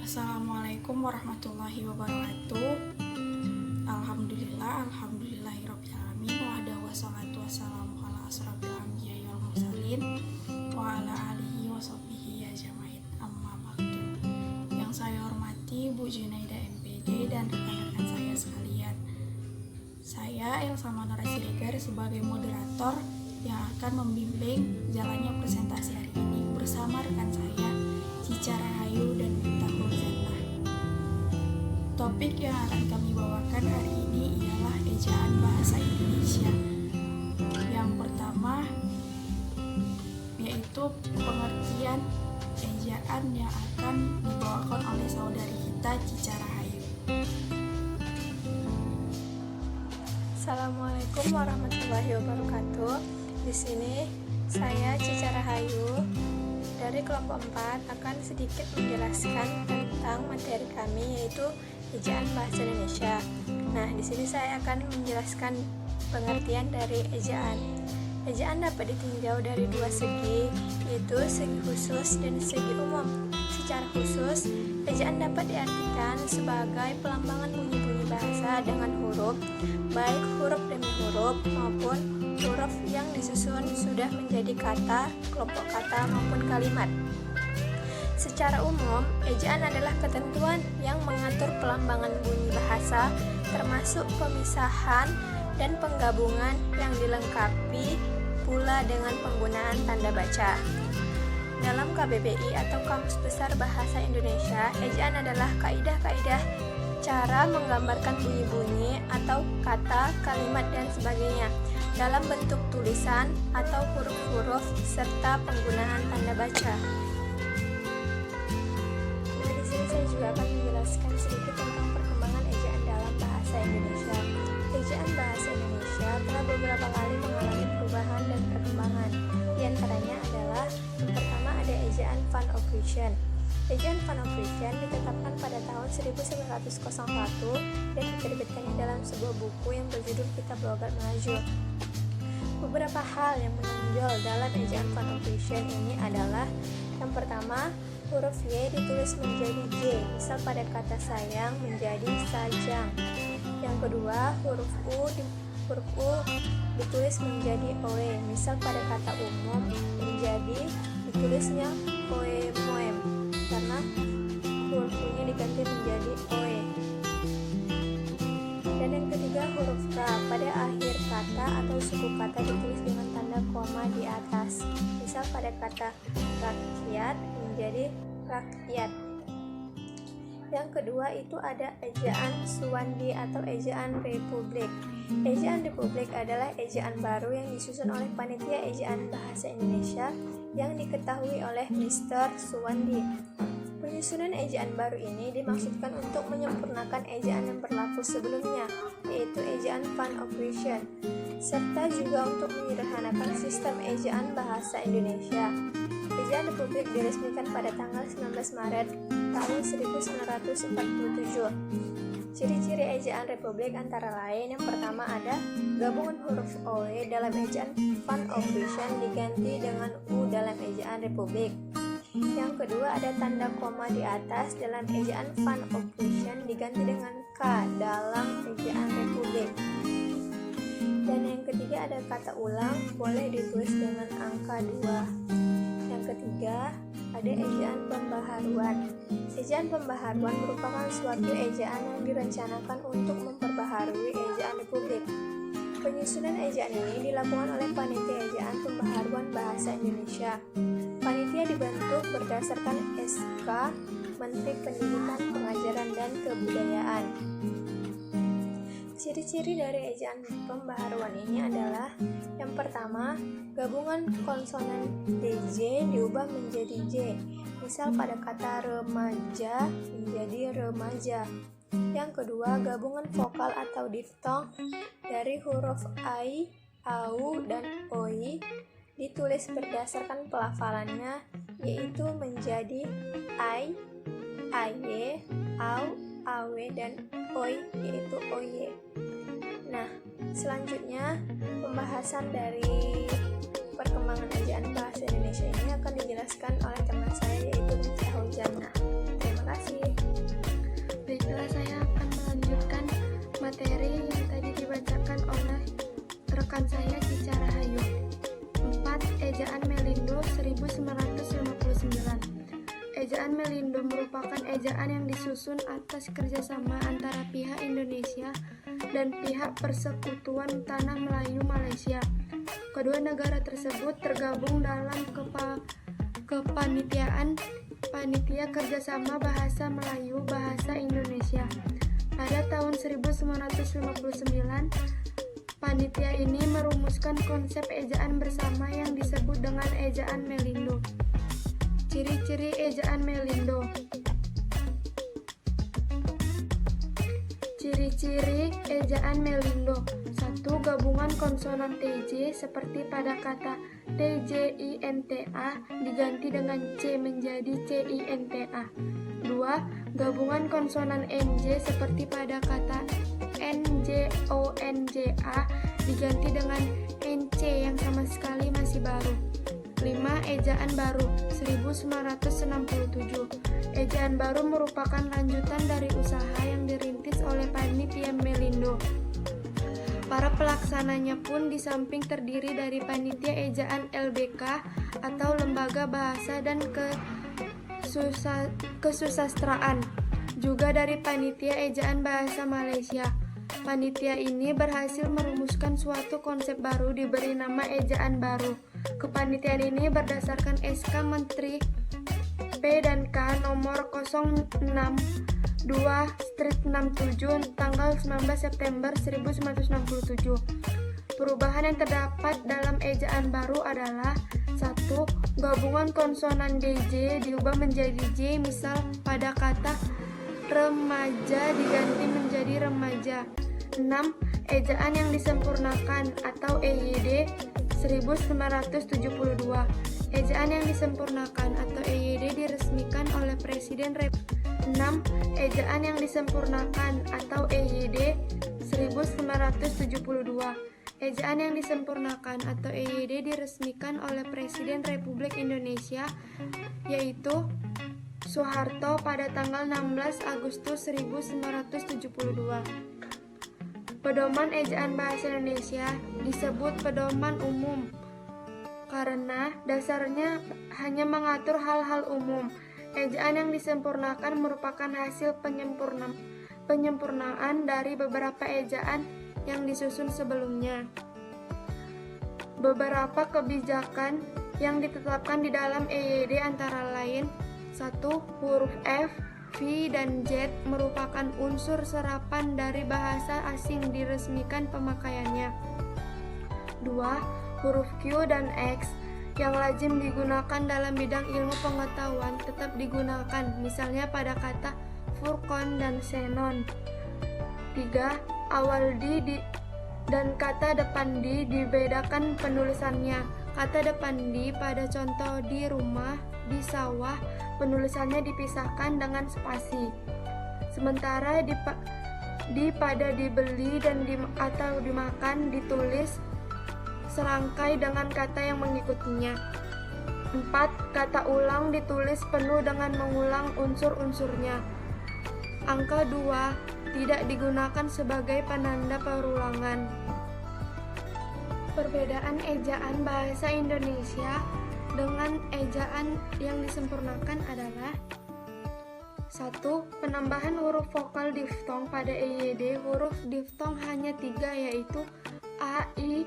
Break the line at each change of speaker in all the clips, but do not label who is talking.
Assalamualaikum warahmatullahi wabarakatuh. Alhamdulillahirrabbilalamin. Wassalatu wassalamu ala asrofil anbiya'i wal mursalin wa ala alihi wa sahbihi ajmain, amma ba'du. Yang saya hormati Bu Junaida MPD dan rekan-rekan saya sekalian. Saya Elsa Manora Siregar sebagai moderator yang akan membimbing jalannya presentasi hari ini bersama rekan saya Cica Rahayu dan Miftahul Jannah. Topik yang akan kami bawakan hari ini ialah ejaan bahasa Indonesia. Yang pertama yaitu pengertian ejaan yang akan dibawakan oleh saudari kita Cica Rahayu.
Assalamualaikum warahmatullahi wabarakatuh. Di sini saya Cica Rahayu dari kelompok 4 akan sedikit menjelaskan tentang materi kami, yaitu ejaan bahasa Indonesia. Nah, di sini saya akan menjelaskan pengertian dari ejaan. Ejaan dapat ditinjau dari dua segi, yaitu segi khusus dan segi umum. Secara khusus, ejaan dapat diartikan sebagai pelambangan bunyi-bunyi bahasa dengan huruf, baik huruf demi huruf maupun huruf yang disusun sudah menjadi kata, kelompok kata maupun kalimat. Secara umum, ejaan adalah ketentuan yang mengatur pelambangan bunyi bahasa, termasuk pemisahan dan penggabungan yang dilengkapi pula dengan penggunaan tanda baca. Dalam KBBI atau Kamus Besar Bahasa Indonesia, ejaan adalah kaidah-kaidah cara menggambarkan bunyi-bunyi atau kata, kalimat, dan sebagainya dalam bentuk tulisan atau huruf-huruf serta penggunaan tanda baca. Nah, di sini saya juga akan menjelaskan sedikit tentang perkembangan ejaan dalam bahasa Indonesia. Ejaan bahasa Indonesia telah beberapa kali mengalami perubahan dan perkembangan. Di antaranya adalah yang pertama ada ejaan Van Ophuijsen. Ejaan Van Ophuijsen ditetapkan pada tahun 1901 dan diterbitkannya dalam sebuah buku yang berjudul Kitab Logat Melayu. Beberapa hal yang menonjol dalam ejaan Van Ophuijsen ini adalah yang pertama, huruf Y ditulis menjadi J, misal pada kata sayang menjadi sajang. Yang kedua, huruf U ditulis menjadi OE, misal pada kata umum menjadi ditulisnya OE moem karena huruf U-nya diganti menjadi OE. Dan yang ketiga, huruf K pada akhir kata atau suku kata ditulis dengan tanda koma di atas, misal pada kata rakyat menjadi rakyat. Yang kedua itu ada ejaan Suwandi atau ejaan Republik. Ejaan Republik adalah ejaan baru yang disusun oleh Panitia Ejaan Bahasa Indonesia yang diketahui oleh Mr. Suwandi. Penyusunan ejaan baru ini dimaksudkan untuk menyempurnakan ejaan yang berlaku sebelumnya, yaitu ejaan Van Ophuijsen, serta juga untuk menyederhanakan sistem ejaan bahasa Indonesia. Ejaan Republik diresmikan pada tanggal 19 Maret tahun 1947. Ciri-ciri ejaan Republik antara lain yang pertama ada gabungan huruf OE dalam ejaan Van Ophuijsen diganti dengan U dalam ejaan Republik. Yang kedua ada tanda koma di atas dalam ejaan Van Ophuijsen diganti dengan K dalam ejaan Republik. Dan yang ketiga ada kata ulang boleh ditulis dengan angka 2. Yang ketiga ada ejaan pembaharuan. Ejaan pembaharuan merupakan suatu ejaan yang direncanakan untuk memperbaharui ejaan Republik. Penyusunan ejaan ini dilakukan oleh Panitia Ejaan Pembaharuan Bahasa Indonesia. Panitia dibentuk berdasarkan SK Menteri Pendidikan, Pengajaran, dan Kebudayaan. Ciri-ciri dari ejaan pembaharuan ini adalah yang pertama, gabungan konsonan DJ diubah menjadi J, misal pada kata remaja menjadi remaja. Yang kedua, gabungan vokal atau diftong dari huruf ai, au, dan oi ditulis berdasarkan pelafalannya, yaitu menjadi ai, aye, au, awe, dan oi, yaitu oye. Nah, selanjutnya pembahasan dari perkembangan ejaan bahasa Indonesia ini akan dijelaskan oleh teman saya, yaitu Miftahul Jannah. Terima kasih. Ejaan Melindo merupakan ejaan yang disusun atas kerjasama antara pihak Indonesia dan pihak Persekutuan Tanah Melayu Malaysia. Kedua negara tersebut tergabung dalam kepanitiaan Panitia Kerjasama Bahasa Melayu Bahasa Indonesia. Pada tahun 1959, panitia ini merumuskan konsep ejaan bersama yang disebut dengan ejaan Melindo. Ciri-ciri ejaan Melindo. Ciri-ciri ejaan Melindo. 1. Gabungan konsonan TJ seperti pada kata TJINTA diganti dengan C menjadi CINTA. 2. Gabungan konsonan NJ seperti pada kata NJONJA diganti dengan NC yang sama sekali masih baru. 5. Ejaan baru 1967. Ejaan baru merupakan lanjutan dari usaha yang dirintis oleh Panitia Melindo. Para pelaksananya pun di samping terdiri dari Panitia Ejaan LBK atau Lembaga Bahasa dan Kesusastraan, juga dari Panitia Ejaan Bahasa Malaysia. Panitia ini berhasil merumuskan suatu konsep baru diberi nama ejaan baru. Kepanitiaan ini berdasarkan SK Menteri P dan K nomor 062/67 tanggal 19 September 1967. Perubahan yang terdapat dalam ejaan baru adalah 1. Gabungan konsonan DJ diubah menjadi J, misal pada kata remaja diganti menjadi remaja. 6. Ejaan yang disempurnakan atau EYD 1972. Ejaan yang disempurnakan atau EYD diresmikan oleh Presiden Republik. 6. Ejaan yang disempurnakan atau EYD 1972. Ejaan yang disempurnakan atau EYD diresmikan oleh Presiden Republik Indonesia, yaitu Soeharto pada tanggal 16 Agustus 1972. Pedoman ejaan bahasa Indonesia disebut pedoman umum karena dasarnya hanya mengatur hal-hal umum. Ejaan yang disempurnakan merupakan hasil penyempurnaan dari beberapa ejaan yang disusun sebelumnya. Beberapa kebijakan yang ditetapkan di dalam EYD antara lain: 1. Huruf F, V, dan Z merupakan unsur serapan dari bahasa asing diresmikan pemakaiannya. 2. Huruf Q dan X yang lazim digunakan dalam bidang ilmu pengetahuan tetap digunakan, misalnya pada kata Furqan dan Xenon. 3. Awal D dan kata depan D dibedakan penulisannya. Kata depan D pada contoh di rumah, di sawah, penulisannya dipisahkan dengan spasi. Sementara di pada dibeli dan atau dimakan ditulis serangkai dengan kata yang mengikutinya. 4. Kata ulang ditulis penuh dengan mengulang unsur-unsurnya. Angka 2 tidak digunakan sebagai penanda perulangan. Perbedaan ejaan bahasa Indonesia dengan ejaan yang disempurnakan adalah: 1. Penambahan huruf vokal diftong pada EYD. Huruf diftong hanya 3, yaitu A, I,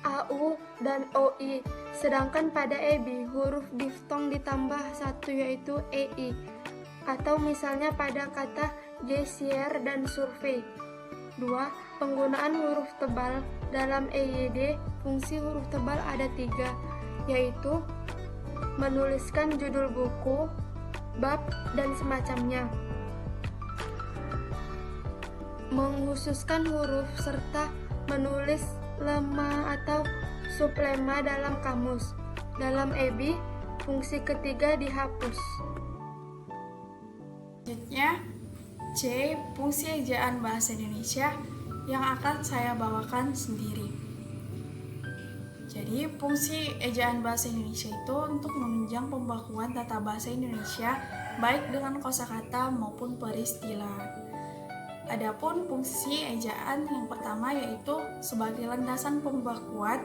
AU, dan OI. Sedangkan pada EB, huruf diftong ditambah 1, yaitu EI. Atau misalnya pada kata geser dan survei. 2. Penggunaan huruf tebal dalam EYD. Fungsi huruf tebal ada 3, yaitu menuliskan judul buku, bab, dan semacamnya, menghususkan huruf, serta menulis lema atau sublema dalam kamus. Dalam EB, fungsi ketiga dihapus.
Selanjutnya, C. Fungsi ejaan bahasa Indonesia yang akan saya bawakan sendiri. Jadi, fungsi ejaan bahasa Indonesia itu untuk menunjang pembakuan tata bahasa Indonesia baik dengan kosakata maupun peristilah. Adapun fungsi ejaan yang pertama yaitu sebagai landasan pembakuan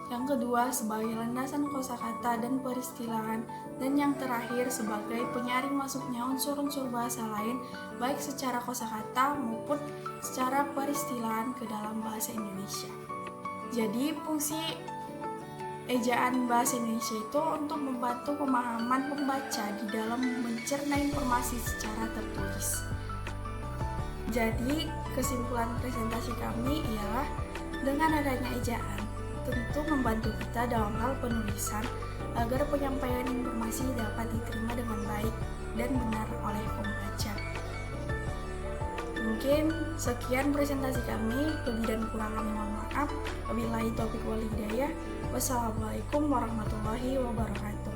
Yang kedua, sebagai landasan kosakata dan peristilahan, dan yang terakhir sebagai penyaring masuknya unsur-unsur bahasa lain, baik secara kosakata maupun secara peristilahan ke dalam bahasa Indonesia. Jadi, fungsi ejaan bahasa Indonesia itu untuk membantu pemahaman pembaca di dalam mencerna informasi secara tertulis. Jadi, kesimpulan presentasi kami ialah dengan adanya ejaan tentu membantu kita dalam hal penulisan agar penyampaian informasi dapat diterima dengan baik dan benar oleh pembaca. Mungkin sekian presentasi kami, lebih dan kurangnya mohon maaf. Wabillahi taufiq wal hidayah. Wassalamualaikum warahmatullahi wabarakatuh.